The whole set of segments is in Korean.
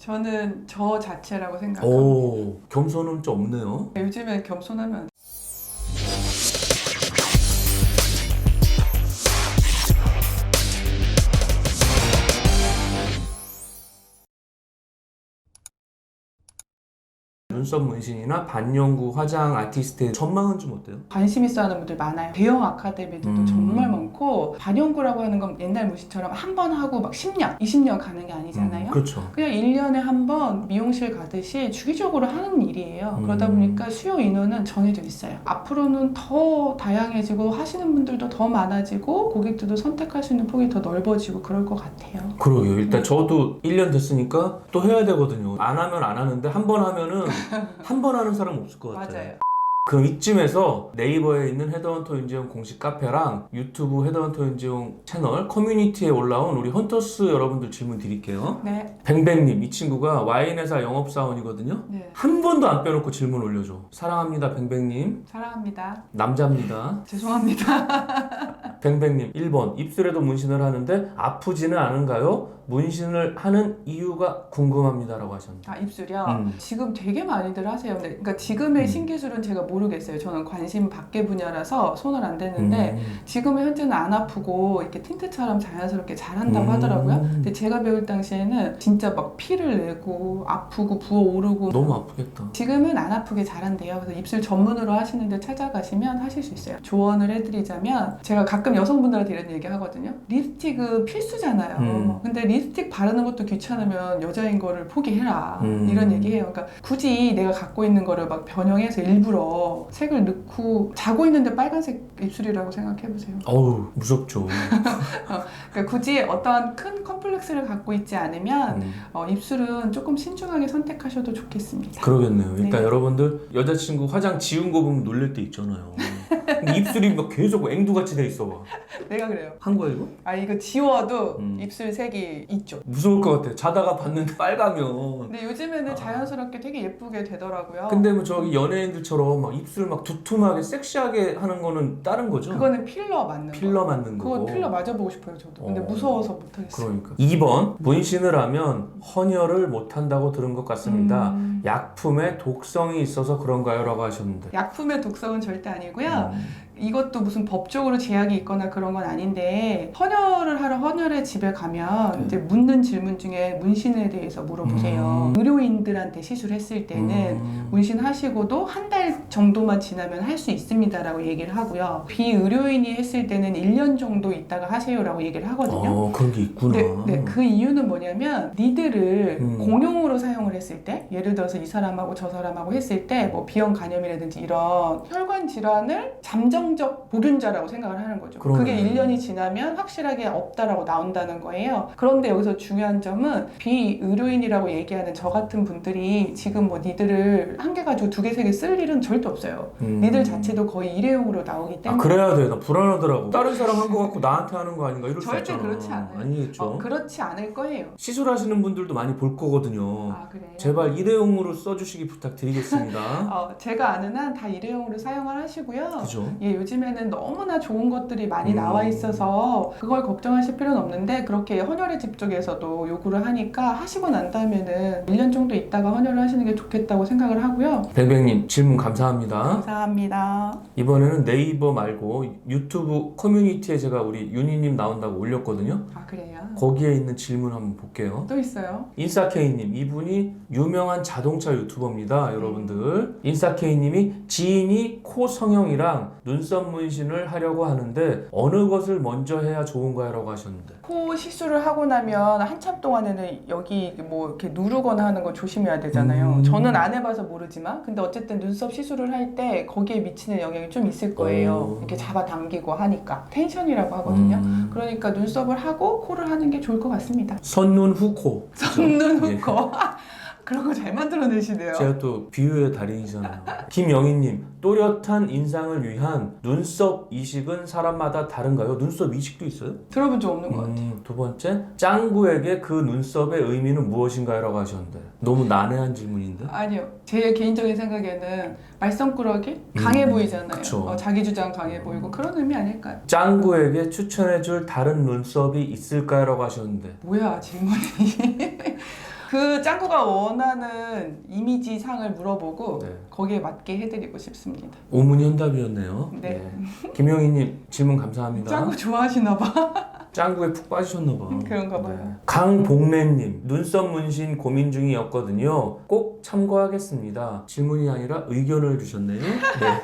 저는 저 자체라고 생각합니다. 오, 겸손은 좀 없네요. 요즘에 겸손하면 눈썹 문신이나 반영구 화장 아티스트의 전망은 좀 어때요? 관심 있어 하는 분들 많아요. 대형 아카데미들도 정말 많고, 반영구라고 하는 건 옛날 문신처럼 한 번 하고 막 10년, 20년 가는 게 아니잖아요. 그렇죠. 그냥 1년에 한 번 미용실 가듯이 주기적으로 하는 일이에요. 그러다 보니까 수요 인원은 정해져 있어요. 앞으로는 더 다양해지고 하시는 분들도 더 많아지고 고객들도 선택할 수 있는 폭이 더 넓어지고 그럴 것 같아요. 그러게요. 일단 저도 1년 됐으니까 또 해야 되거든요. 안 하면 안 하는데 한 번 하면은 한 번 하는 사람 없을 것 같아요. 맞아요. 그럼 이쯤에서 네이버에 있는 헤더헌터 윤재용 공식 카페랑 유튜브 헤더헌터 윤재용 채널 커뮤니티에 올라온 우리 헌터스 여러분들 질문 드릴게요. 네. 뱅뱅님, 이 친구가 와인회사 영업사원이거든요. 네. 한 번도 안 빼놓고 질문 올려줘. 사랑합니다, 뱅뱅님. 사랑합니다. 남자입니다. 죄송합니다. 뱅뱅님, 1번 입술에도 문신을 하는데 아프지는 않은가요? 문신을 하는 이유가 궁금합니다 라고 하셨는데. 아, 입술이요? 지금 되게 많이들 하세요. 근데 그러니까 지금의 신기술은 제가 모르겠어요. 저는 관심 밖의 분야라서 손을 안 대는데 지금은 현재는 안 아프고 이렇게 틴트처럼 자연스럽게 잘한다고 하더라고요. 근데 제가 배울 당시에는 진짜 막 피를 내고 아프고 부어오르고 너무 아프겠다. 지금은 안 아프게 잘한대요. 그래서 입술 전문으로 하시는 데 찾아가시면 하실 수 있어요. 조언을 해드리자면 제가 가끔 여성분들한테 이런 얘기 하거든요. 립스틱은 필수잖아요. 근데 립스틱 바르는 것도 귀찮으면 여자인 거를 포기해라. 이런 얘기해요. 그러니까 굳이 내가 갖고 있는 거를 막 변형해서 일부러 색을 넣고 자고 있는데 빨간색 입술이라고 생각해보세요. 어우, 무섭죠. 그러니까 굳이 어떠한 큰 컴플렉스를 갖고 있지 않으면 입술은 조금 신중하게 선택하셔도 좋겠습니다. 그러겠네요. 일단 네. 여러분들 여자친구 화장 지운 거 보면 놀랄 때 있잖아요. 근데 입술이 막 계속 앵두같이 돼 있어. 내가 그래요. 한 거야 이거? 아, 이거 지워도 입술 색이 있죠. 무서울 것 같아. 자다가 봤는데 빨가면. 근데 요즘에는 자연스럽게 되게 예쁘게 되더라고요. 근데 뭐 저기 연예인들처럼 막 입술 막 두툼하게 섹시하게 하는 거는 다른 거죠? 그거는 필러 맞는 거. 필러 맞는 거고. 그거 필러 맞아보고 싶어요, 저도. 근데 무서워서 못하겠어요. 그러니까 2번 문신을 하면 헌혈을 못한다고 들은 것 같습니다. 약품에 독성이 있어서 그런가요? 라고 하셨는데. 약품의 독성은 절대 아니고요. 이것도 무슨 법적으로 제약이 있거나 그런 건 아닌데 헌혈을 하러 헌혈의 집에 가면 이제 묻는 질문 중에 문신에 대해서 물어보세요. 의료인들한테 시술했을 때는 문신하시고도 한 달 정도만 지나면 할 수 있습니다라고 얘기를 하고요. 비의료인이 했을 때는 1년 정도 있다가 하세요라고 얘기를 하거든요. 그런 게 있구나. 네, 그 이유는 뭐냐면 니들을 공용으로 사용을 했을 때, 예를 들어서 이 사람하고 저 사람하고 했을 때 뭐 비형 간염이라든지 이런 혈관 질환을 잠정적 보균자라고 생각을 하는 거죠. 그러네. 그게 1년이 지나면 확실하게 없다라고 나온다는 거예요. 그런데 여기서 중요한 점은 비의료인이라고 얘기하는 저 같은 분들이 지금 뭐 니들을 한 개 가지고 두 개, 세 개 쓸 일은 절대 없어요. 니들 자체도 거의 일회용으로 나오기 때문에. 그래야 돼. 나 불안하더라고. 다른 사람 한 거 갖고 나한테 하는 거 아닌가 이럴 수 절대 있잖아. 그렇지 않아요. 아니겠죠. 그렇지 않을 거예요. 시술하시는 분들도 많이 볼 거거든요. 아, 그래요? 제발 일회용으로 써주시기 부탁드리겠습니다. 제가 아는 한 다 일회용으로 사용을 하시고요. 그죠? 예, 요즘에는 너무나 좋은 것들이 많이 나와 있어서 그걸 걱정하실 필요는 없는데 그렇게 헌혈의 집 쪽에서도 요구를 하니까 하시고 난 다음에는 1년 정도 있다가 헌혈을 하시는 게 좋겠다고 생각을 하고요. 뱅뱅님 질문 감사합니다. 감사합니다. 이번에는 네이버 말고 유튜브 커뮤니티에 제가 우리 윤희님 나온다고 올렸거든요. 아, 그래요? 거기에 있는 질문 한번 볼게요. 또 있어요? 인싸케이님, 이분이 유명한 자동차 유튜버입니다. 여러분들, 인싸케이님이 지인이 코 성형이랑 눈썹 문신을 하려고 하는데 어느 것을 먼저 해야 좋은가요? 라고 하셨는데. 코 시술을 하고 나면 한참 동안에는 여기 뭐 이렇게 누르거나 하는 거 조심해야 되잖아요. 저는 안 해봐서 모르지만 근데 어쨌든 눈썹 시술을 할 때 거기에 미치는 영향이 좀 있을 거예요. 이렇게 잡아당기고 하니까 텐션이라고 하거든요. 그러니까 눈썹을 하고 코를 하는 게 좋을 것 같습니다. 선눈 후 코. 선눈 후 코. 그런 거 잘 만들어내시네요. 제가 또 비유의 달인이잖아요. 김영희님, 또렷한 인상을 위한 눈썹 이식은 사람마다 다른가요? 눈썹 이식도 있어요? 들어본 적 없는 것 같아요. 두 번째, 짱구에게 그 눈썹의 의미는 무엇인가요? 라고 하셨는데 너무 난해한 질문인데? 아니요. 제 개인적인 생각에는 말썽꾸러기? 강해 보이잖아요. 그쵸. 자기 주장 강해 보이고 그런 의미 아닐까요? 짱구에게 추천해줄 다른 눈썹이 있을까요? 라고 하셨는데 뭐야 질문이. 그 짱구가 원하는 이미지 상을 물어보고 네. 거기에 맞게 해드리고 싶습니다. 오문현답이었네요. 네. 김영희님 질문 감사합니다. 짱구 좋아하시나 봐. 짱구에 푹 빠지셨나 봐. 그런가 봐요. 강복래님, 눈썹 문신 고민 중이었거든요. 꼭 참고하겠습니다. 질문이 아니라 의견을 주셨네요. 네.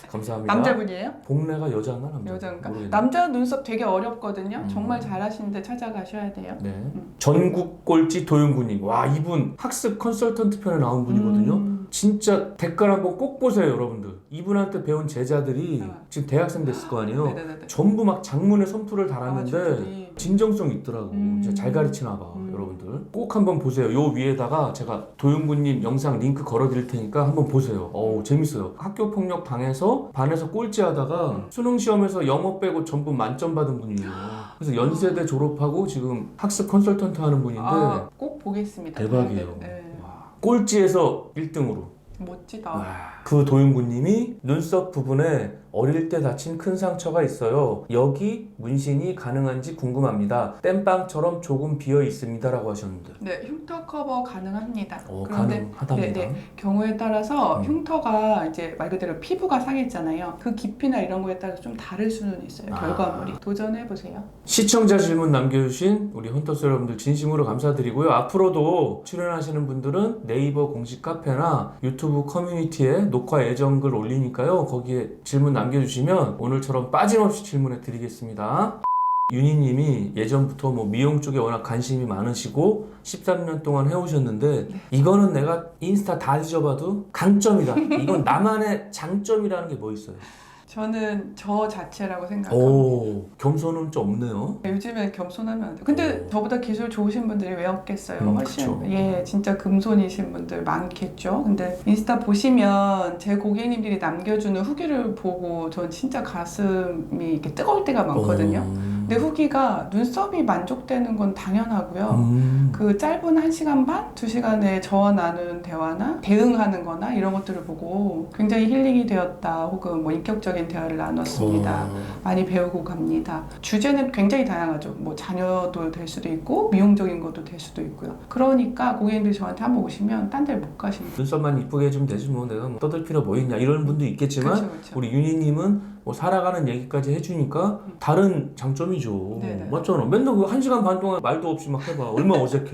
감사합니다. 남자분이에요? 복래가 여자인가 남자? 여자인가? 모르겠네. 남자 눈썹 되게 어렵거든요. 정말 잘하시는데 찾아가셔야 돼요. 네. 전국 꼴찌 도윤구님. 와, 이분 학습 컨설턴트 편에 나온 분이거든요. 진짜 댓글 한번 꼭 보세요, 여러분들. 이분한테 배운 제자들이 지금 대학생 됐을 거 아니에요. 네네네. 전부 막 장문의 선풀을 달았는데 저들이. 진정성 있더라고. 진짜 잘 가르치나 봐, 여러분들. 꼭 한번 보세요. 요 위에다가 제가 도윤구님 영상 링크 걸어드릴 테니까 한번 보세요. 어우, 재밌어요. 학교 폭력 당해서 반에서 꼴찌하다가 수능 시험에서 영어 빼고 전부 만점 받은 분이에요. 그래서 연세대 졸업하고 지금 학습 컨설턴트 하는 분인데 꼭 보겠습니다. 대박이에요. 네. 와, 꼴찌에서 1등으로. 멋지다. 그 도윤구님이 눈썹 부분에 어릴 때 다친 큰 상처가 있어요. 여기 문신이 가능한지 궁금합니다. 땜빵처럼 조금 비어 있습니다. 라고 하셨는데. 네, 흉터 커버 가능합니다. 가능하답니다. 네, 경우에 따라서 흉터가 이제 말 그대로 피부가 상했잖아요. 그 깊이나 이런 거에 따라서 좀 다를 수는 있어요. 결과물이. 도전해보세요. 시청자 질문 남겨주신 우리 헌터스 여러분들 진심으로 감사드리고요. 앞으로도 출연하시는 분들은 네이버 공식 카페나 유튜브 커뮤니티에 녹화 예정글 올리니까요. 거기에 질문 남겨주시면 오늘처럼 빠짐없이 질문해 드리겠습니다. 윤희님이 예전부터 뭐 미용 쪽에 워낙 관심이 많으시고 13년 동안 해오셨는데 이거는 내가 인스타 다 뒤져봐도 강점이다. 이건 나만의 장점이라는 게 뭐 있어요? 저는 저 자체라고 생각합니다. 오, 겸손은 좀 없네요. 요즘에 겸손하면 안 돼요. 근데 저보다 기술 좋으신 분들이 왜 없겠어요? 훨씬. 그쵸. 예, 진짜 금손이신 분들 많겠죠. 근데 인스타 보시면 제 고객님들이 남겨주는 후기를 보고 전 진짜 가슴이 이렇게 뜨거울 때가 많거든요. 근데 후기가 눈썹이 만족되는 건 당연하고요. 그 짧은 1시간 반, 2시간에 저와 나눈 대화나 대응하는 거나 이런 것들을 보고 굉장히 힐링이 되었다. 혹은 뭐 인격적인 대화를 나눴습니다. 많이 배우고 갑니다. 주제는 굉장히 다양하죠. 뭐 자녀도 될 수도 있고 미용적인 것도 될 수도 있고요. 그러니까 고객님들이 저한테 한번 오시면 딴 데를 못 가십니다. 눈썹만 이쁘게 해주면 되지 뭐 내가 뭐 떠들 필요 뭐 있냐 이런 분도 있겠지만 그쵸. 우리 윤희님은 뭐 살아가는 얘기까지 해주니까 다른 장점이죠. 네네. 맞잖아. 맨날 그 1시간 반 동안 말도 없이 막 해봐. 얼마나 어색해.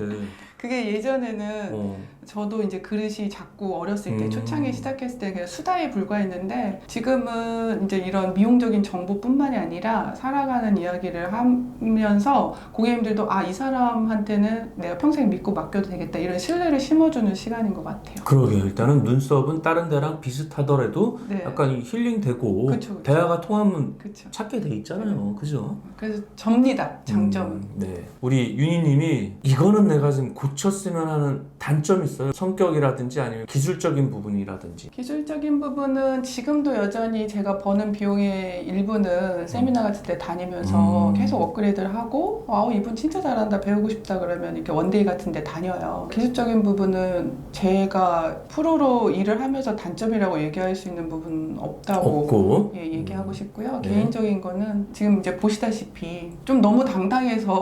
그게 예전에는 저도 이제 그릇이 자꾸 어렸을 때 초창기 시작했을 때 그냥 수다에 불과했는데 지금은 이제 이런 미용적인 정보뿐만이 아니라 살아가는 이야기를 하면서 고객님들도 이 사람한테는 내가 평생 믿고 맡겨도 되겠다 이런 신뢰를 심어주는 시간인 것 같아요. 그러게요. 일단은 눈썹은 다른 데랑 비슷하더라도 네. 약간 힐링되고 그쵸. 대화가 통하면 그쵸. 찾게 돼 있잖아요. 그죠? 그래서 접니다. 장점은. 네. 우리 윤희님이 이거는 내가 지금 고쳤으면 하는 단점이 있어요. 성격이라든지 아니면 기술적인 부분이라든지. 기술적인 부분은 지금도 여전히 제가 버는 비용의 일부는 세미나 같은 데 다니면서 계속 업그레이드를 하고 이분 진짜 잘한다 배우고 싶다 그러면 이렇게 원데이 같은 데 다녀요. 기술적인 부분은 제가 프로로 일을 하면서 단점이라고 얘기할 수 있는 부분은 없다고 얘기하고 싶고요. 네. 개인적인 거는 지금 이제 보시다시피 좀 너무 당당해서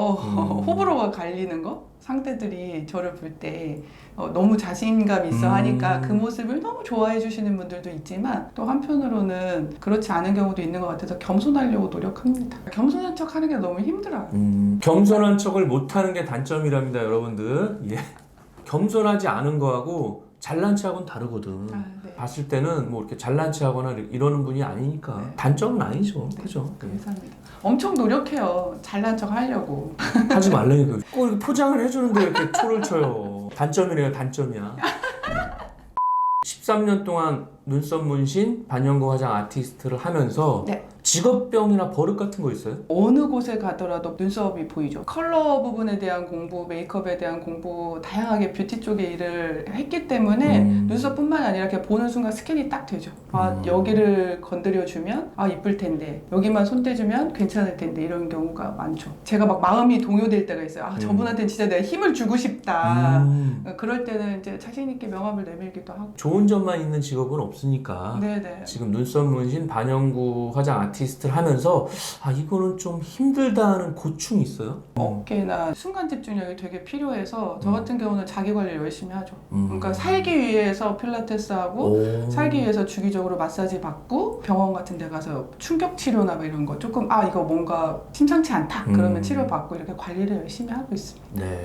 호불호가 갈리는 거? 상대들이 저를 볼 때 너무 자신감 있어 하니까 그 모습을 너무 좋아해 주시는 분들도 있지만 또 한편으로는 그렇지 않은 경우도 있는 것 같아서 겸손하려고 노력합니다. 겸손한 척 하는 게 너무 힘들어요. 겸손한 척을 못하는 게 단점이랍니다, 여러분들. 예. 겸손하지 않은 거하고 잘난 체하고는 다르거든. 네. 봤을 때는 뭐 이렇게 잘난 체하거나 이러는 분이 아니니까 네. 단점은 아니죠. 네. 그죠? 감사합니다. 엄청 노력해요. 잘난 척 하려고. 하지 말라니까. 꼭 이렇게 포장을 해주는데 이렇게 초를 쳐요. 단점이래요, 단점이야. 13년 동안 눈썹 문신, 반영구 화장 아티스트를 하면서 네. 직업병이나 버릇 같은 거 있어요? 어느 곳에 가더라도 눈썹이 보이죠. 컬러 부분에 대한 공부, 메이크업에 대한 공부, 다양하게 뷰티 쪽에 일을 했기 때문에 눈썹뿐만 아니라 이렇게 보는 순간 스캔이 딱 되죠. 여기를 건드려주면 이쁠 텐데 여기만 손대주면 괜찮을 텐데 이런 경우가 많죠. 제가 막 마음이 동요될 때가 있어요. 저분한테는 진짜 내가 힘을 주고 싶다. 그럴 때는 이제 자신 있게 명함을 내밀기도 하고. 좋은 점만 있는 직업은 없으니까 네네. 지금 눈썹 문신, 반영구 화장 아티스트를 하면서 이거는 좀 힘들다는 고충이 있어요? 어깨나 순간 집중력이 되게 필요해서 저 같은 경우는 자기 관리를 열심히 하죠. 그러니까 음. 살기 위해서 필라테스 하고 살기 위해서 주기적으로 마사지 받고 병원 같은 데 가서 충격 치료나 뭐 이런 거 조금 이거 뭔가 심상치 않다 그러면 치료 받고 이렇게 관리를 열심히 하고 있습니다. 네.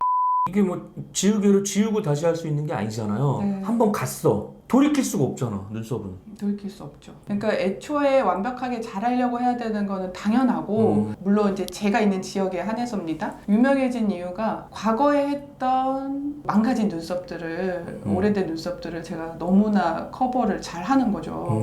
이게 뭐 지우개로 지우고 다시 할 수 있는 게 아니잖아요. 네. 한번 갔어. 돌이킬 수가 없잖아. 눈썹은. 돌이킬 수 없죠. 그러니까 애초에 완벽하게 잘하려고 해야 되는 거는 당연하고 물론 이제 제가 있는 지역에 한해서입니다. 유명해진 이유가 과거에 했던 망가진 눈썹들을 오래된 눈썹들을 제가 너무나 커버를 잘 하는 거죠.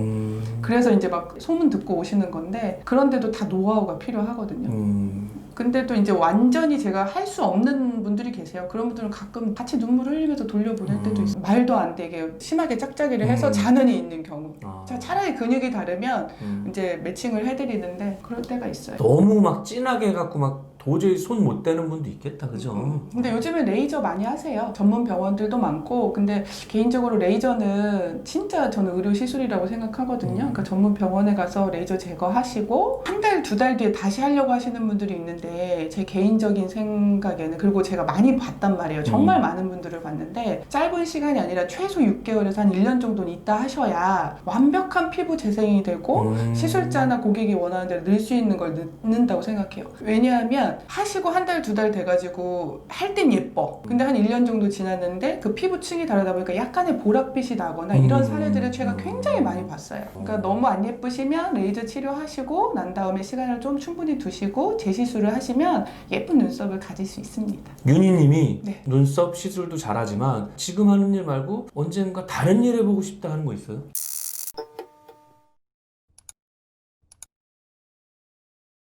그래서 이제 막 소문 듣고 오시는 건데 그런데도 다 노하우가 필요하거든요. 근데 또 이제 완전히 제가 할 수 없는 분들이 계세요. 그런 분들은 가끔 같이 눈물을 흘리면서 돌려보낼 때도 있어요. 말도 안 되게 심하게 짝짝이를 해서 잔흔이 있는 경우. 차라리 근육이 다르면 이제 매칭을 해드리는데 그럴 때가 있어요. 너무 막 진하게 해갖고 막 도저히 손 못 대는 분도 있겠다, 그죠? 근데 요즘에 레이저 많이 하세요. 전문 병원들도 많고. 근데 개인적으로 레이저는 진짜 저는 의료 시술이라고 생각하거든요. 그러니까 전문 병원에 가서 레이저 제거하시고 한 달, 두 달 뒤에 다시 하려고 하시는 분들이 있는데 제 개인적인 생각에는 그리고 제가 많이 봤단 말이에요. 정말 많은 분들을 봤는데 짧은 시간이 아니라 최소 6개월에서 한 1년 정도는 있다 하셔야 완벽한 피부 재생이 되고 시술자나 고객이 원하는 대로 넣을 수 있는 걸 넣는다고 생각해요. 왜냐하면 하시고 한 달, 두 달 돼가지고 할 땐 예뻐. 근데 한 1년 정도 지났는데 그 피부층이 다르다 보니까 약간의 보랏빛이 나거나 이런 사례들을 제가 굉장히 많이 봤어요. 그러니까 너무 안 예쁘시면 레이저 치료하시고 난 다음에 시간을 좀 충분히 두시고 재시술을 하시면 예쁜 눈썹을 가질 수 있습니다. 윤희님이 네. 눈썹 시술도 잘하지만 지금 하는 일 말고 언젠가 다른 일 해보고 싶다 하는 거 있어요?